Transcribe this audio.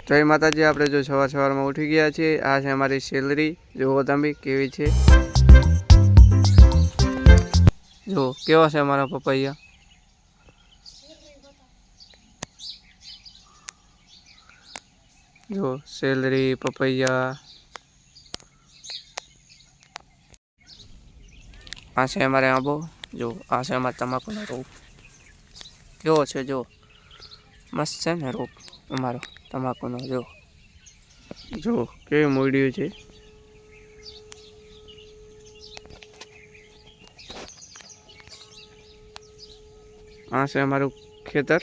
જય માતાજી। આપણે જો સવારમાં ઉઠી ગયા છીએ। આ છે અમારી સેલરી, જુઓ તમે કેવી છે। જો કેવા છે અમારા પપૈયા, જો સેલરી પપૈયા। આ છે અમારે આંબો, જો આ છે અમારા તમાકુનો રોપ, કેવો છે જો મસ્ત છે ને રોપ અમારો તમાકુનો। જો કેવી મૂળ્યું છે। આ છે અમારું ખેતર।